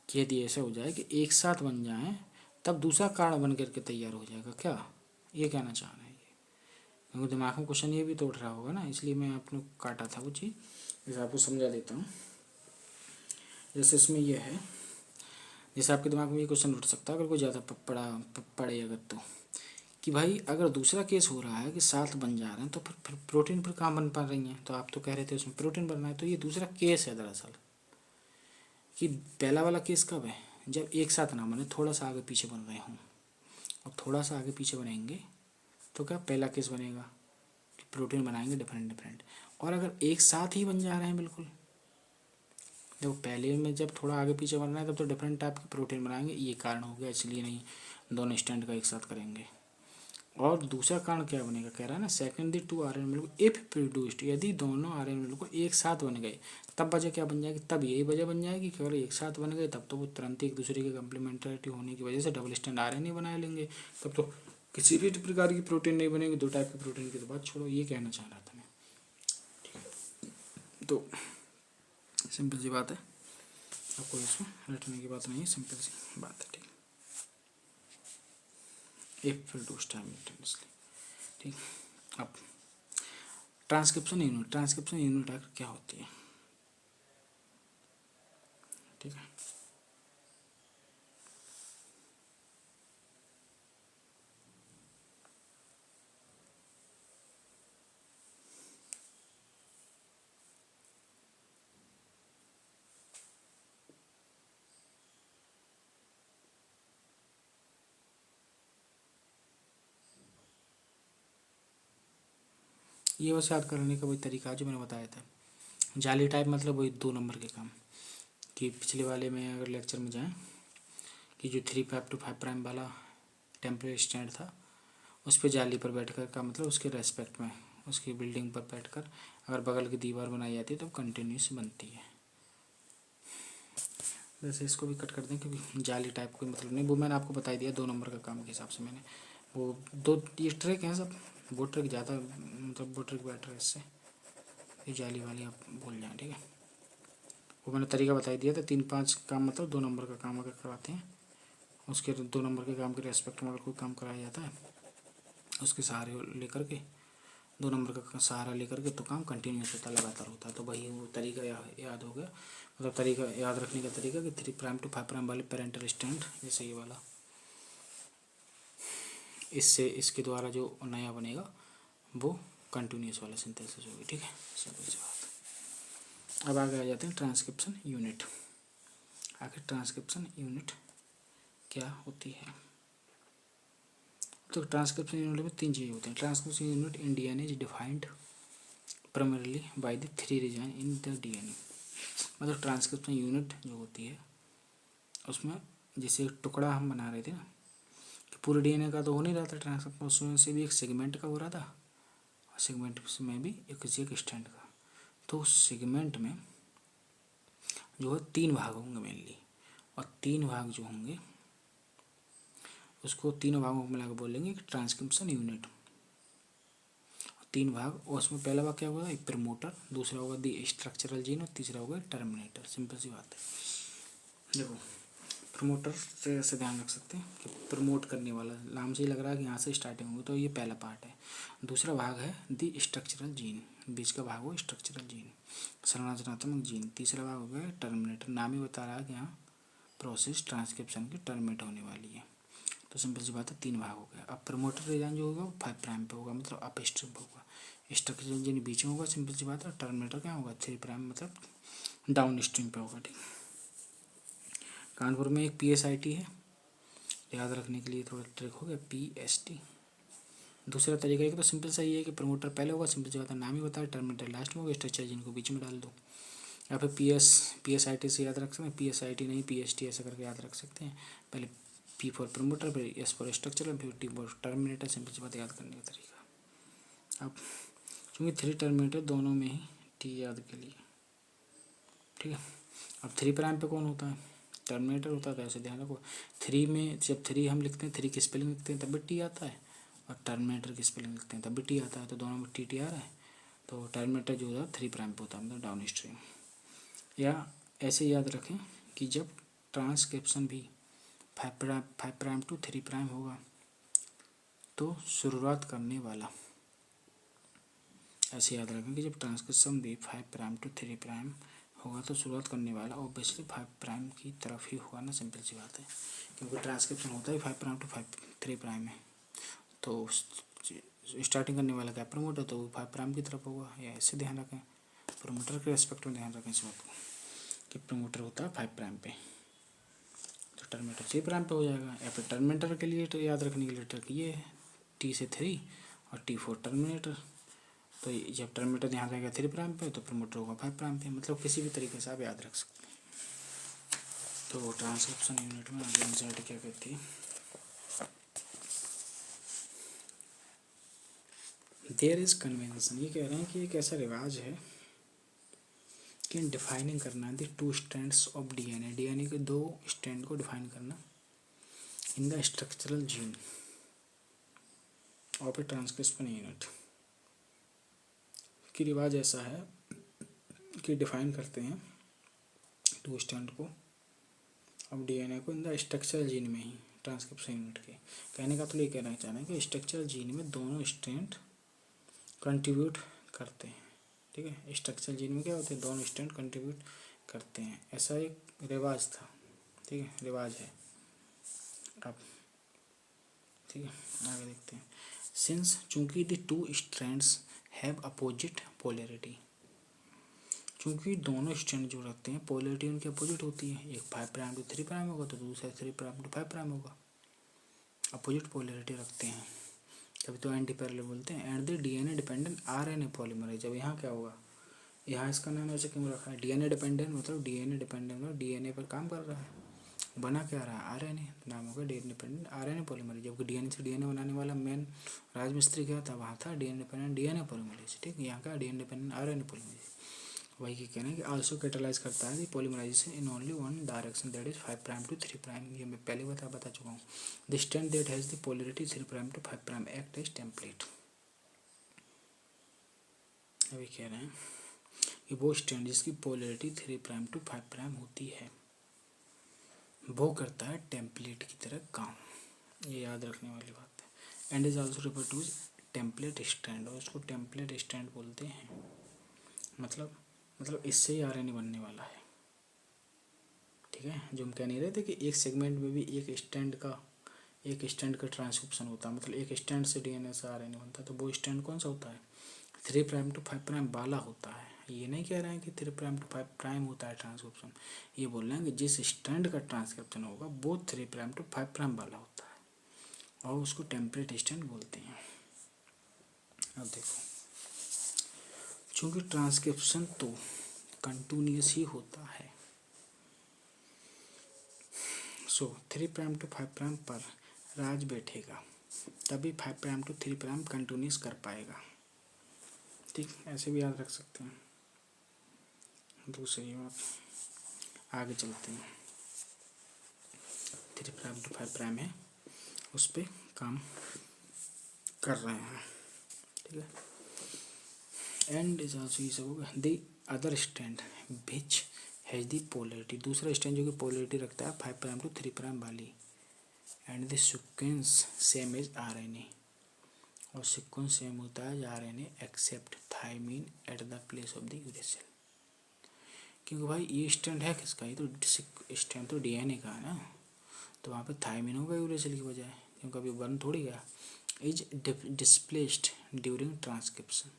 कि यदि ऐसा हो जाए कि एक साथ बन जाएं तब दूसरा कारण बन करके तैयार हो जाएगा, क्या ये कहना चाह रहे हैं ये, क्योंकि दिमाग में क्वेश्चन ये भी तो उठ रहा होगा ना, इसलिए मैं आपने काटा था वो चीज़, जैसे आपको समझा देता हूँ। जैसे इसमें यह है, जैसे आपके दिमाग में ये क्वेश्चन उठ सकता है अगर कोई ज़्यादा पढ़े अगर, तो कि भाई अगर दूसरा केस हो रहा है कि साथ बन जा रहे हैं तो फिर प्रोटीन पर कहाँ बन पा रही हैं, तो आप तो कह रहे थे उसमें प्रोटीन बनना है, तो ये दूसरा केस है दरअसल। कि पहला वाला केस कब है, जब एक साथ ना बने, थोड़ा सा आगे पीछे बन रहे हों, और थोड़ा सा आगे पीछे बनेंगे तो क्या पहला केस बनेगा कि प्रोटीन बनाएंगे डिफरेंट डिफरेंट। और अगर एक साथ ही बन जा रहे हैं बिल्कुल, देखो पहले में जब थोड़ा आगे पीछे बन रहा है तब तो डिफरेंट टाइप के प्रोटीन बनाएंगे, ये कारण हो गया, इसलिए नहीं दोनों स्टैंड का एक साथ करेंगे। और दूसरा कारण क्या बनेगा, कह रहा है ना second the two R N element if produced, यदि दोनों आर एन एलिमेंट को एक साथ बन गए तब वजह क्या बन जाएगी, तब यही वजह बन जाएगी कि अगर एक साथ बन गए तब तो वो तुरंत एक दूसरे के कम्प्लीमेंट्रिटी होने की वजह से double strand R N A बना लेंगे, तब तो किसी भी प्रकार की प्रोटीन नहीं बनेगी। दो टाइप के प्रोटीन की तो बात छोड़ो, ये कहना चाह रहा था मैं। तो सिंपल सी बात है, आपको इसमें रटने की बात नहीं है, सिंपल सी बात है। ठीक, इफ प्रोड्यूस्ड साइमल्टेनियसली। ठीक, अब ट्रांसक्रिप्शन यूनिट, ट्रांसक्रिप्शन यूनिट आखिर क्या होती है, ठीक है। ये बस याद करने का वही तरीका जो मैंने बताया था, जाली टाइप मतलब वही 2 नंबर के काम, कि पिछले वाले में अगर लेक्चर में जाएं कि जो 3 to 5 प्राइम वाला टेम्परेरी स्टैंड था उस पर जाली पर बैठकर का मतलब उसके रेस्पेक्ट में उसकी बिल्डिंग पर बैठकर अगर बगल की दीवार बनाई जाती है तो कंटिन्यूस बनती है। वैसे इसको भी कट कर दें क्योंकि जाली टाइप कोई मतलब नहीं, वो मैंने आपको बता दिया 2 नंबर का काम के हिसाब से मैंने, वो 2 ये ट्रिक हैं सब, वो ट्रिक ज़्यादा मतलब वो ट्रिक बेटर है इससे, ये जाली वाली आप भूल जाएँ, ठीक है। वो मैंने तरीका बता दिया था, 3-5 काम मतलब 2 नंबर का काम अगर करवाते हैं उसके 2 नंबर के काम के रेस्पेक्ट में अगर कोई काम कराया जाता है उसके सहारे लेकर के 2 नंबर का सहारा लेकर के तो काम कंटिन्यूस होता है, लगातार होता है। तो वही वो तरीका याद हो गया, मतलब तरीका याद रखने का तरीका कि 3 to 5 वाले पेरेंटल स्टैंड जैसे ये वाला, इससे इसके द्वारा जो नया बनेगा वो कंटिन्यूस वाला सिंथेसिस होगी, ठीक है, सिंपल सी बात। अब आगे आ जाते हैं ट्रांसक्रिप्शन यूनिट। आखिर ट्रांसक्रिप्शन यूनिट क्या होती है, तो ट्रांसक्रिप्शन यूनिट में 3 चीज़ें होती हैं। Transcription unit in DNA is defined primarily by the 3 region in the DNA, मतलब ट्रांसक्रिप्शन यूनिट जो होती है उसमें जैसे एक टुकड़ा हम बना रहे थे ना कि पूरे डीएनए का तो हो नहीं रहा था ट्रांसक्रिप्शन, उसमें से भी एक सेगमेंट का हो रहा था और सेगमेंट में भी एक किसी एक स्टैंड का। तो उस सेगमेंट में जो है 3 भाग होंगे मेनली, और 3 भाग जो होंगे उसको तीनों भागों को मिलाकर बोलेंगे कि ट्रांसक्रिप्शन यूनिट। 3 भाग, और उसमें पहला भाग क्या होगा, एक प्रमोटर, दूसरा होगा दी स्ट्रक्चरल जीन और तीसरा होगा टर्मिनेटर। सिंपल सी बात है। देखो प्रमोटर से ऐसे ध्यान रख सकते हैं कि प्रमोट करने वाला, नाम से ही लग रहा है कि यहाँ से स्टार्टिंग होगी, तो ये पहला पार्ट है। दूसरा भाग है दी स्ट्रक्चरल जीन, बीच का भाग हो स्ट्रक्चरल जीन, संरचनात्मक जीन। तीसरा भाग हो गया टर्मिनेटर, नाम ही बता रहा है कि यहाँ प्रोसेस ट्रांसक्रिप्शन की टर्मिनेट होने वाली है। तो सिंपल सी बात है 3 भाग हो गया। अब प्रमोटर रीजन जो होगा वो 5 प्राइम पे होगा, मतलब अप स्ट्रिप होगा, स्ट्रक्चरल जीन बीच में होगा, सिंपल सी बात है। टर्मिनेटर क्या होगा 3 प्राइम मतलब डाउन स्ट्रीम पे होगा, ठीक। कानपुर में एक PSIT है, याद रखने के लिए थोड़ा ट्रिक हो गया PST। दूसरा तरीका एक तो सिंपल सा ये है कि प्रमोटर पहले होगा, सिंपल सी बात है, नाम ही बताया, टर्मिनेटर लास्ट में होगा, स्ट्रक्चर जिनको बीच में डाल दो। या फिर PSIT से याद रख सकते हैं, PSIT नहीं PST ऐसा करके याद रख सकते हैं। पहले P फॉर प्रमोटर, फिर S फॉर स्ट्रक्चर, फिर T फॉर टर्मिनेटर। सिंपल सी बात याद करने का तरीका। अब चूँकि 3 टर्मिनेटर दोनों में ही T याद के लिए, ठीक है। अब 3 प्राइम पे कौन होता है, टर्मिनेटर होता है। तो ऐसे ध्यान रखो 3 में जब 3 हम लिखते हैं, 3 की स्पेलिंग लिखते हैं तब भी T आता है, और टर्मिनेटर की स्पेलिंग लिखते हैं तब भी T आता है, तो दोनों में TT आ रहा है। तो टर्मिनेटर जो होता है 3 प्राइम पे होता है, मतलब डाउन स्ट्रीम। या ऐसे याद रखें कि जब ट्रांसक्रिप्शन भी 5 प्राइम to 3 प्राइम होगा तो शुरुआत करने वाला, ऐसे याद रखें कि जब ट्रांसक्रिप्शन भी 5 प्राइम to 3 प्राइम होगा तो शुरुआत करने वाला ऑब्वियसली 5 प्राइम की तरफ ही होगा ना, सिंपल सी बात है, क्योंकि ट्रांसक्रिप्शन होता है 5 प्राइम to 3 प्राइम में। तो स्टार्टिंग करने वाला क्या प्रमोटर, तो वो 5 प्राइम की तरफ होगा। या ऐसे ध्यान रखें, प्रमोटर के रेस्पेक्ट में ध्यान रखें इस बात को कि प्रमोटर होता है 5 प्राइम पे, तो टर्मिनेटर 3 प्राइम पे हो जाएगा। या फिर टर्मिनेटर के लिए तो याद रखने के लिए ट्रिक ये है, T से 3 और T फॉर टर्मिनेटर। तो जब टर्मिनेटर ध्यान रहेगा 3 प्राइम पे तो प्रमोटर होगा 5 प्राइम पे, मतलब किसी भी तरीके से आप याद रख सकते हैं। तो ट्रांसक्रिप्शन यूनिट में आगे इंसर्ट क्या कहती है, देयर इज कन्वेंशन, ये कह रहे हैं कि एक ऐसा रिवाज है कि डिफाइनिंग करना the two strands of DNA, DNA के दो स्ट्रैंड को डिफाइन करना in the structural gene of A transcription unit. कि रिवाज ऐसा है कि डिफाइन करते हैं टू स्ट्रैंड को अब डीएनए को इन द स्ट्रक्चरल जीन में ही ट्रांसक्रिप्शन यूनिट के। कहने का तो ये कहना चाह रहे हैं कि स्ट्रक्चरल जीन में दोनों स्ट्रैंड कंट्रीब्यूट करते हैं। ठीक है, स्ट्रक्चरल जीन में क्या होते हैं, दोनों स्ट्रैंड कंट्रीब्यूट करते हैं, ऐसा एक रिवाज था। ठीक है, रिवाज है। अब ठीक है, आगे देखते हैं। सिंस चूंकि the two strands have opposite polarity, चूंकि दोनों स्ट्रैंड जो रखते हैं पोलैरिटी उनकी अपोजिट होती है, एक 5 प्राइम टू 3 प्राइम होगा तो दूसरा 3 प्राइम टू 5 प्राइम होगा, अपोजिट पोलैरिटी रखते हैं, तभी तो एंटी पैरेलल बोलते हैं। And the DNA dependent RNA polymerase, जब यहाँ क्या होगा, यहाँ इसका नाम ऐसे क्यों रखा है, डीएनए डिपेंडेंट मतलब डीएनए डिपेंडेंट मतलब डीएनए पर काम कर रहा है, बना क्या रहा है, आरएनए, नाम होगा डीएनए डिपेंडेंट आरएनए पॉलीमरेज। जबकि डीएनए से डीएनए बनाने वाला मेन राजमिस्त्री क्या था, वहाँ था डीएनए डिपेंडेंट डीएनए पॉलीमरेज। ठीक, यहाँ का डीएनए डिपेंडेंट आरएनए पॉलीमरेज। वही के कहना है कि आल्सो कैटालाइज करता है polymerisation in only one direction that is 5 prime to 3 prime. ये मैं पहले बता चुका हूँ। The strand that has the polarity 3 prime to 5 prime act as template. अभी कह रहे हैं कि वो स्ट्रैंड जिसकी पोलैरिटी 3 प्राइम टू 5 प्राइम होती है वो करता है टेम्पलेट की तरह काम। ये याद रखने वाली बात है। And is also refer to template strand, और उसको टेम्पलेट स्ट्रैंड बोलते हैं। मतलब इससे ही आरएनए बनने वाला है। ठीक है, जो हम कह नहीं रहे थे कि एक सेगमेंट में भी एक स्ट्रैंड का ट्रांसक्रिप्शन होता है, मतलब एक स्ट्रैंड से डीएनए से आरएनए बनता है, तो वो स्ट्रैंड कौन सा होता है, 3 प्राइम टू 5 प्राइम वाला होता है। ये नहीं कह रहे हैं कि 3 प्राइम टू 5 प्राइम होता है ट्रांसक्रिप्शन, ये बोल रहे हैं कि जिस स्ट्रैंड का ट्रांसक्रिप्शन होगा वो 3 प्राइम टू 5 प्राइम वाला होता है और उसको टेम्पलेट स्ट्रैंड बोलते हैं। अब देखो, चूंकि ट्रांसक्रिप्शन तो कंटिन्यूअस ही होता है, सो 3 प्राइम टू 5 प्राइम पर राज बैठेगा तभी 5 प्राइम टू 3 प्राइम कंटिन्यूस कर पाएगा। ठीक, ऐसे भी याद रख सकते हैं। दूसरी बात, आगे चलते हैं। 3 प्राइम टू 5 प्राइम है, उस पर काम कर रहे हैं। ठीक है, एंड इज ऑल्सो ये सब होगा the other strand which has the polarity, दूसरा स्ट्रैंड जो कि पोलैरिटी रखता है 5 प्राइम टू 3 प्राइम वाली, and the sequence same as RNA, और सीक्वेंस सेम होता है RNA except thymine at the place of the uracil. क्योंकि भाई ये स्ट्रैंड है किसका, ये तो स्ट्रैंड तो डीएनए का है ना, तो वहाँ पे थायमीन होगा यूरेसिल की बजाय, क्योंकि अभी बन थोड़ी गया। Is displaced during transcription,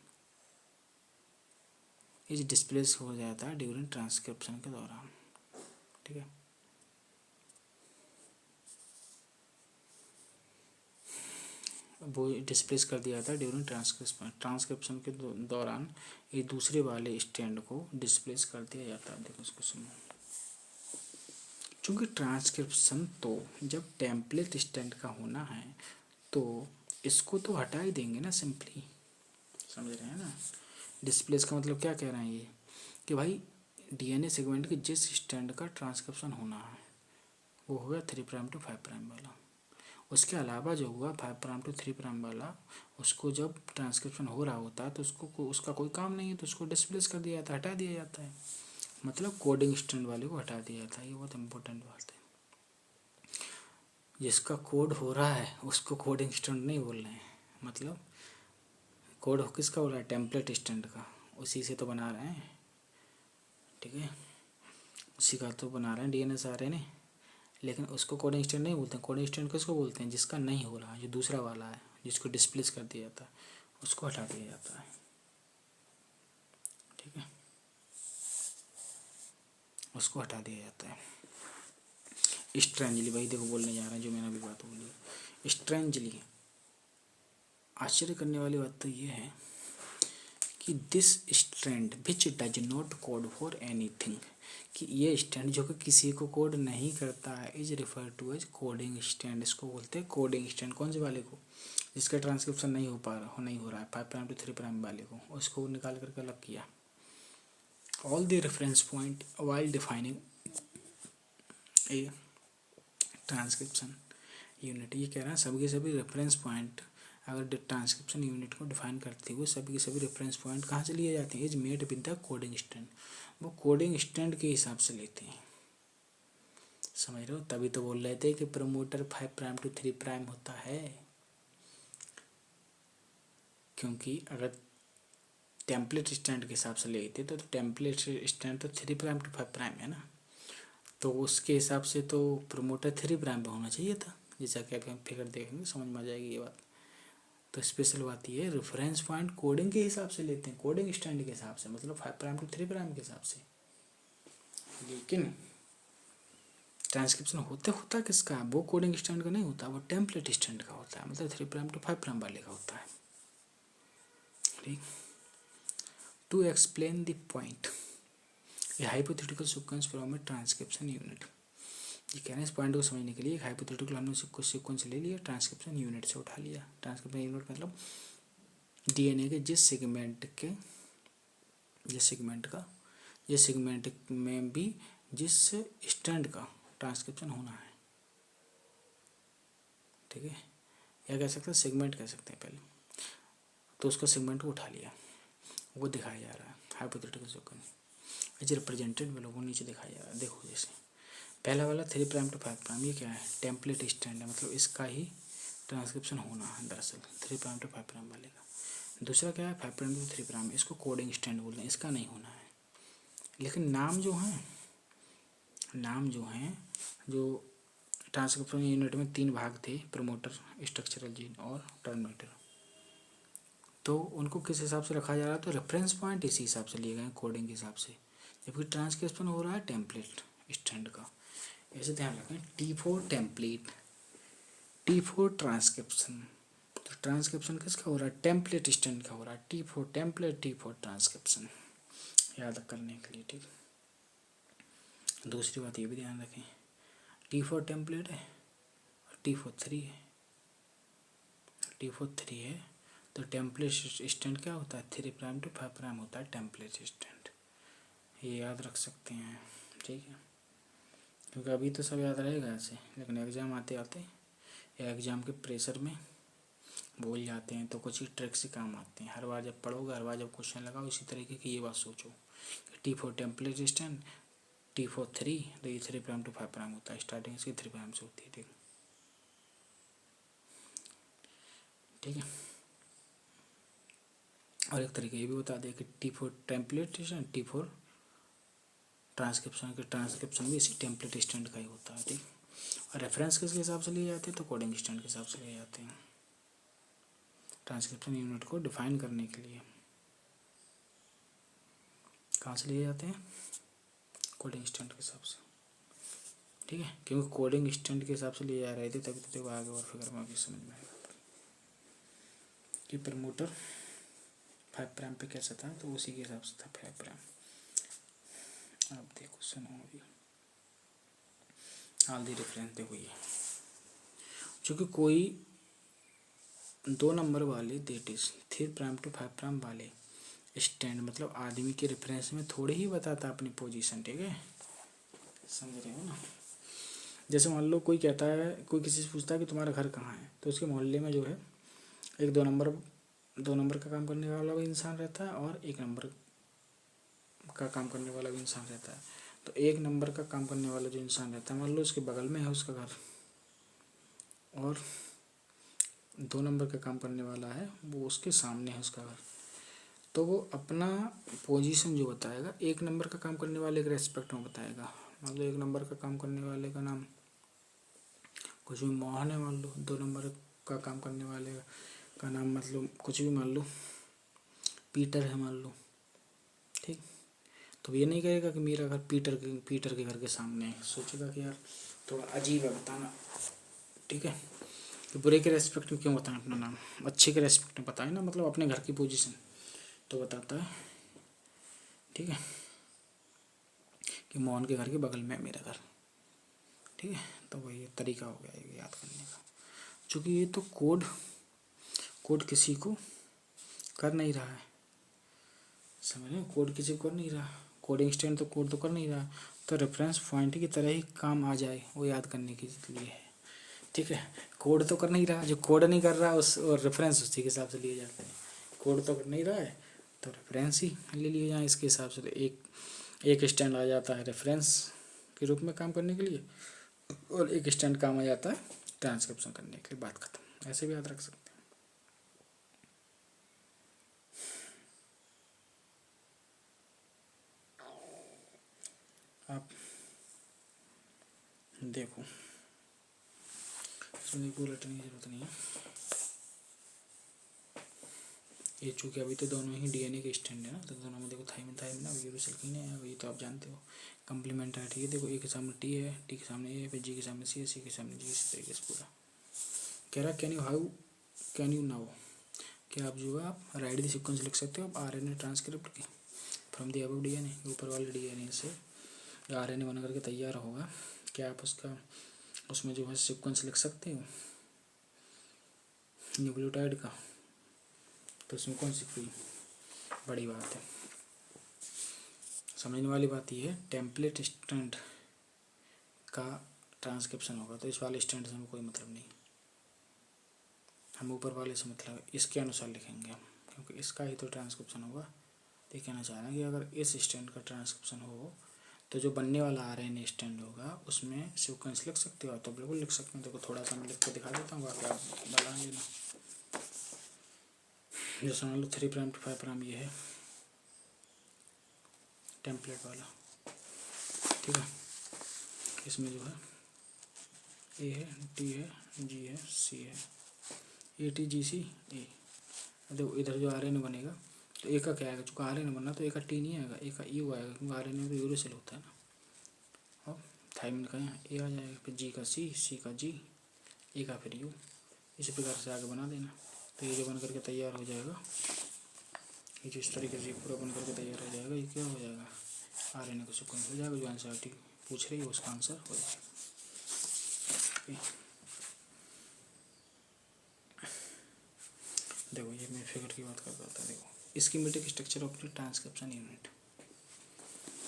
is displace हो जाता है ड्यूरिंग ट्रांसक्रिप्शन के दौरान। ठीक है, वो डिस्प्लेस कर दिया था ड्यूरिंग ट्रांसक्रिप्शन के दौरान ये दूसरे वाले स्ट्रैंड को डिस्प्लेस कर दिया जाता है। देखो उसको सुनो, चूँकि ट्रांसक्रिप्शन तो जब टेम्पलेट स्ट्रैंड का होना है तो इसको तो हटा ही देंगे ना, सिंपली, समझ रहे हैं ना। डिस्प्लेस का मतलब क्या कह रहे हैं ये, कि भाई डीएनए सेगमेंट के जिस स्ट्रैंड का ट्रांसक्रिप्शन होना है वो होगा 3 प्राइम टू 5 प्राइम वाला, उसके अलावा जो हुआ 5 प्राइम टू 3 प्राइम वाला, उसको जब ट्रांसक्रिप्शन हो रहा होता है तो उसका कोई काम नहीं है, तो उसको डिस्प्लेस कर दिया जाता है, हटा दिया जाता है, मतलब कोडिंग स्ट्रैंड वाले को हटा दिया जाता है। ये बहुत इंपॉर्टेंट बात है, जिसका कोड हो रहा है उसको कोडिंग स्ट्रैंड नहीं बोल रहे हैं, मतलब कोड किसका हो रहा है, टेम्पलेट स्ट्रैंड का, उसी से तो बना रहे हैं। ठीक है, उसी का तो बना रहे हैं डीएनए से आरएनए, लेकिन उसको कोडिंग स्ट्रैंड नहीं बोलते हैं। कोडिंग स्ट्रैंड किसको बोलते हैं, जिसका नहीं हो रहा है, जो दूसरा वाला है, जिसको डिस्प्लेस कर दिया जाता है, उसको हटा दिया जाता है। ठीक है, उसको हटा दिया जाता है। स्ट्रेंजली, भाई देखो बोलने जा रहे हैं जो मैंने अभी बात बोली, स्ट्रेंजली। आश्चर्य करने वाली बात तो ये है कि this strand which does not code for anything, कि ये स्टैंड जो कि किसी को कोड नहीं करता है is refer to as coding strand. इसको बोलते हैं कोडिंग स्टैंड। कौन से वाले को? जिसका ट्रांसक्रिप्शन नहीं हो रहा है 5 प्राइम टू 3 प्राइम वाले को, उसको निकाल करके अलग किया। All the reference point while defining A transcription unit. ये कह रहा है सभी के सभी रेफरेंस पॉइंट अगर ट्रांसक्रिप्शन यूनिट को डिफाइन करते हुए सभी के सभी रेफरेंस पॉइंट कहाँ से लिए जाते हैं? Is made with the coding stand. वो कोडिंग स्टैंड के हिसाब से लेते हैं, समझ रहे हो? तभी तो बोल रहे थे कि प्रमोटर 5 प्राइम टू 3 प्राइम होता है, क्योंकि अगर टेम्पलेट स्टैंड के हिसाब से लेते तो टेम्पलेट स्टैंड तो 3 प्राइम टू 5 प्राइम है ना, तो उसके हिसाब से तो प्रमोटर 3 प्राइम पे होना चाहिए था। जैसा कि अभी हम फिगर देखेंगे समझ में आ जाएगी ये बात। तो स्पेशल बात ये है रेफरेंस पॉइंट कोडिंग के हिसाब से लेते हैं, कोडिंग स्टैंड के हिसाब से, मतलब 5 प्राइम टू 3 प्राइम के हिसाब से। लेकिन ट्रांसक्रिप्शन होता किसका? वो कोडिंग स्टैंड का नहीं होता, वो टेम्पलेट स्टैंड का होता है, मतलब 3 प्राइम टू 5 प्राइम वाले का होता है। ठीक। To explain the point a hypothetical sequence from a transcription unit. ये कह रहे हैं इस पॉइंट को समझने के लिए एक हाइपोथेटिकल हमने सीक्वेंस ले लिया, ट्रांसक्रिप्शन यूनिट से उठा लिया। ट्रांसक्रिप्शन यूनिट मतलब डीएनए के जिस सेगमेंट में भी जिस स्टैंड का ट्रांसक्रिप्शन होना है, ठीक है, या कह सकते हैं सेगमेंट कह सकते हैं पहले, तो उसका सेगमेंट को उठा लिया, वो दिखाया जा रहा है हाइपोथेटिकल सीक्वेंस इज रिप्रेजेंटेड में लोगों नीचे दिखाया जा रहा है। देखो जैसे पहला वाला 3 प्राइम टू 5 प्राइम, ये क्या है? टेम्पलेट स्टैंड है, मतलब इसका ही ट्रांसक्रिप्शन होना है दरअसल 3 प्राइम टू 5 प्राइम वाले का। दूसरा क्या है? 5 प्राइम टू 3 प्राइम, इसको कोडिंग स्टैंड बोल रहे हैं, इसका नहीं होना है। लेकिन नाम जो हैं जो ट्रांसक्रिप्शन यूनिट में 3 भाग थे, प्रमोटर, स्ट्रक्चरल जीन और टर्मिनेटर, तो उनको किस हिसाब से रखा जा रहा है? तो रेफरेंस पॉइंट इसी हिसाब से लिए गए कोडिंग के हिसाब से, जबकि ट्रांसक्रिप्शन हो रहा है टेम्पलेट स्टैंड का। ऐसे ध्यान रखें, T4 टेम्पलेट, T4 ट्रांसक्रिप्शन। तो ट्रांसक्रिप्शन किसका हो रहा है? टेम्पलेट स्टैंड का हो रहा है। T4 टेम्पलेट, T4 ट्रांसक्रिप्शन, याद करने के लिए। ठीक। दूसरी बात ये भी ध्यान रखें, T4 टेम्पलेट है और T4 3 है। T4 3 है तो टेम्पलेट स्टैंड क्या होता है? 3 प्राइम टू 5 प्राइम होता है टेम्पलेट स्टैंड। ये याद रख सकते हैं, ठीक है, क्योंकि अभी तो सब याद रहेगा ऐसे, लेकिन एग्ज़ाम आते आते या एग्ज़ाम के प्रेशर में भूल जाते हैं, तो कुछ ही ट्रिक से काम आते हैं। हर बार जब पढ़ोगे, हर बार जब क्वेश्चन लगाओ, इसी तरीके की ये बात सोचो कि T4 टेम्पलेट स्टैंड, T4 3, तो ये 3 प्राइम टू 5 प्राइम होता है, स्टार्टिंग इसकी 3 प्राइम से होती है। ठीक है। और एक तरीका ये भी बता दें कि T4 template stand, T4 transcription भी इसी टेम्पलेट स्टैंड का ही होता है। ठीक। और रेफरेंस किसके हिसाब से लिए जाते हैं? तो कोडिंग स्टैंड के हिसाब से लिए जाते हैं ट्रांसक्रिप्शन यूनिट को डिफाइन करने के लिए। कहाँ से लिए जाते हैं? कोडिंग स्टैंड के हिसाब से। ठीक है, क्योंकि कोडिंग स्टैंड के हिसाब से लिए जा रहे थे, तभी तो देखो आगे और फिगर में भी समझ में आएगा कि प्रमोटर 5 प्राइम पे कैसा था, तो उसी के हिसाब से था 5 प्राइम। अब देखो सुनो, अभी ऑल दी रेफरेंस देखो, ये चूँकि कोई 2 नंबर वाले that is 3 prime to 5 prime वाले स्टैंड, मतलब आदमी के रेफरेंस में थोड़े ही बताता अपनी पोजीशन। ठीक है, समझ रहे हो ना? जैसे मान लो कोई कहता है, कोई किसी से पूछता है कि तुम्हारा घर कहाँ है, तो उसके मोहल्ले में जो है एक 2 नंबर का काम करने वाला भी इंसान रहता है और 1 नंबर का काम करने वाला भी इंसान रहता है। तो 1 नंबर का काम करने वाला जो इंसान रहता है, मान लो उसके बगल में है उसका घर, और 2 नंबर का काम करने वाला है वो उसके सामने है उसका घर, तो वो अपना पोजीशन जो बताएगा 1 नंबर का काम करने वाले के रेस्पेक्ट में बताएगा। मान लो 1 नंबर का काम करने वाले का नाम कुछ भी मोहन है, मान लो 2 नंबर का काम करने वाले का नाम मतलब कुछ भी मान लो पीटर है, मान लो। ठीक। तो ये नहीं कहेगा कि मेरा घर पीटर के घर के सामने है, सोचेगा कि यार थोड़ा अजीब है बताना। ठीक है, तो बुरे के रेस्पेक्ट में क्यों बताएं अपना नाम, अच्छे के रेस्पेक्ट में बताएं ना, मतलब अपने घर की पोजीशन। तो बताता है, ठीक है, कि मोहन के घर के बगल में है मेरा घर, ठीक है। तो वही तरीका हो गया ये याद करने का। चूँकि ये तो कोड किसी को कर नहीं रहा है, समझ रहे, कोड किसी को कर नहीं रहा, कोडिंग स्टैंड तो कोड तो कर नहीं रहा, तो रेफरेंस पॉइंट की तरह ही काम आ जाए वो याद करने के लिए है, ठीक है। कोड तो कर नहीं रहा, जो कोड नहीं कर रहा उस और रेफरेंस उसी के हिसाब से लिए जाते हैं। कोड तो कर नहीं रहा है तो रेफरेंस ही ले लिए जाए इसके हिसाब से। तो एक स्टैंड आ जाता है रेफरेंस के रूप में काम करने के लिए, और एक स्टैंड काम आ जाता है ट्रांसक्रिप्शन करने के लिए। बात खत्म, ऐसे भी याद रख सकते हैं। आप देखो, इसमें कोई रटने की जरूरत नहीं है। ये चूँकि अभी तो दोनों ही डीएनए के स्टैंड है ना, तो दोनों में देखो थाइमिन ना यूरोसिल की नहीं है, ये तो आप जानते हो कंप्लीमेंट है, ठीक है। देखो ए के सामने टी है, टी के सामने ए है, फिर जी के सामने सी है, सी के सामने जी, इसी तरीके से पूरा कह रहा। कैन यू नाउ, क्या आप जो है आप राइट द सीक्वेंस लिख सकते हो आप आरएनए ट्रांसक्रिप्ट की फ्रॉम द अबव डीएनए, ऊपर वाले डीएनए से आरएनए बन करके तैयार होगा, क्या आप उसमें जो है सीक्वेंस लिख सकते हो न्यूक्लियोटाइड का। तो उसमें कौन सी कोई बड़ी बात है, समझने वाली बात यह है, टेम्पलेट स्टैंड का ट्रांसक्रिप्शन होगा, तो इस वाले स्टैंड से हमें कोई मतलब नहीं, हम ऊपर वाले से मतलब इसके अनुसार लिखेंगे हम, क्योंकि इसका ही तो ट्रांसक्रिप्शन होगा। तो कहना चाह रहे हैं कि अगर इस स्टैंड का ट्रांसक्रिप्शन हो तो जो बनने वाला आरएनए स्टैंड होगा उसमें सीक्वेंस लिख सकते हो, तो बिल्कुल लिख सकते हैं। देखो थोड़ा सा मैं लिख के दिखा देता हूँ, बाकी आप बता देना। जो समझ लो 3' to 5' ये है टेम्पलेट वाला, ठीक है। इसमें जो है ए है, टी है, जी है, सी है, ए टी जी सी ए। देखो इधर जो आरएनए बनेगा तो ए का क्या आएगा, चूँकि आरएनए बनना तो ए का टी नहीं आएगा, ए का यू आएगा, क्योंकि आरएनए में तो यूरोसिल होता है ना। और थाइमिन का यहाँ ए आ जाएगा, फिर जी का सी, सी का जी, ए का फिर यू, इसी प्रकार से आगे बना देना। तो ये जो बन करके तैयार हो जाएगा, ये जो इस तरीके से पूरा बन करके तैयार हो जाएगा, ये क्या हो जाएगा, आरएनए का सीक्वेंस हो जाएगा। जो एनसीईआरटी पूछ रही है उसका आंसर हो जाएगा। देखो ये मैं फिगर की बात करता था, देखो schematic structure of transcription unit,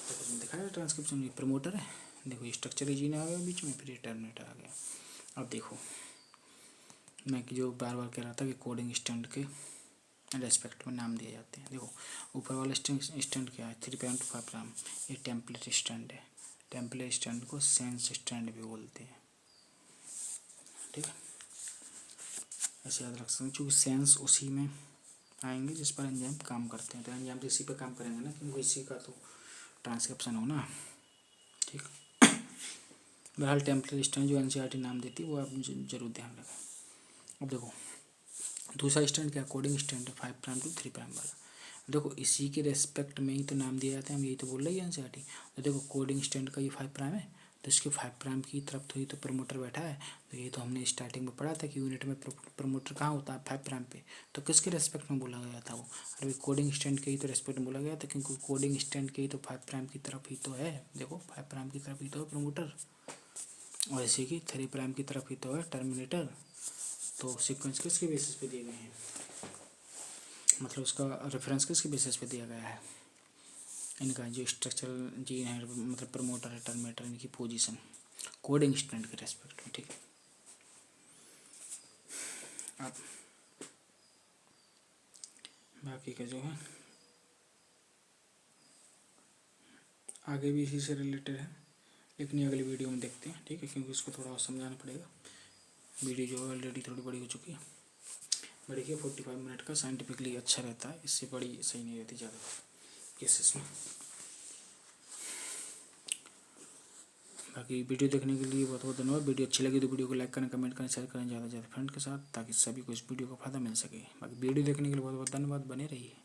देखो दिखाया ट्रांसक्रिप्शन ये प्रमोटर है, देखो ये स्ट्रक्चर जीन आ गया बीच में, फिर ये टर्मिनेटर आ गया। अब देखो मैं जो बार बार कह रहा था कि कोडिंग स्टैंड के रेस्पेक्ट में नाम दिए जाते हैं। देखो ऊपर वाला स्टैंड क्या है, 3' to 5', ये टेम्पलेट स्टैंड है। टेम्पलेट स्टैंड को सेंस स्टैंड भी बोलते हैं, ठीक है, ऐसे याद रख सकते हैं। चूँकि सेंस उसी में आएंगे जिस पर एंजाइम काम करते हैं, तो एंजाइम तो इसी पर काम करेंगे ना, क्योंकि इसी का तो ट्रांसक्रिप्शन हो ना, ठीक। बहरहाल टेम्पलेट स्टैंड जो एनसीईआरटी नाम देती है वो आप जरूर ध्यान रखें। अब देखो दूसरा स्टैंड क्या, कोडिंग स्टैंड है 5' to 3' वाला। देखो इसी के रेस्पेक्ट में ही तो नाम दिया जाता है, हम यही तो बोल रही है एनसीईआरटी। तो देखो कोडिंग स्टैंड का ये 5' है, तो इसके 5' की तरफ तो ये तो प्रमोटर बैठा है। तो ये तो हमने स्टार्टिंग में पढ़ा था कि यूनिट में प्रमोटर कहाँ होता है, 5' पे। तो किसके रेस्पेक्ट में बोला गया था वो, अरे कोडिंग स्टैंड के ही तो रेस्पेक्ट में बोला गया था, क्योंकि कोडिंग स्टैंड के ही तो 5' की तरफ ही तो है। देखो 5' की तरफ ही तो है प्रमोटर, और इसी की 3' की तरफ ही तो है टर्मिनेटर। तो सीक्वेंस किसके बेसिस पे दिए गए हैं, मतलब उसका रेफरेंस किसके बेसिस पे दिया गया है, इनका जो स्ट्रक्चरल जीन है, मतलब प्रमोटर है, टर्मिनेटर, इनकी पोजीशन कोडिंग स्टैंड के रेस्पेक्ट में, ठीक है। अब बाकी का जो है आगे भी इसी से रिलेटेड है, लेकिन अगली वीडियो में देखते हैं, ठीक है, क्योंकि इसको थोड़ा और समझाना पड़ेगा। वीडियो जो है ऑलरेडी थोड़ी बड़ी हो चुकी है, बड़ी है 45 मिनट का, साइंटिफिकली अच्छा रहता है, इससे बड़ी सही नहीं रहती ज़्यादा केसेस में। बाकी वीडियो देखने के लिए बहुत बहुत धन्यवाद। वीडियो अच्छी लगी तो वीडियो को लाइक करें, कमेंट करें, शेयर करें ज़्यादा से ज़्यादा फ्रेंड के साथ, ताकि सभी को इस वीडियो का फ़ायदा मिल सके। बाकी वीडियो देखने के लिए बहुत बहुत धन्यवाद, बने रहिए।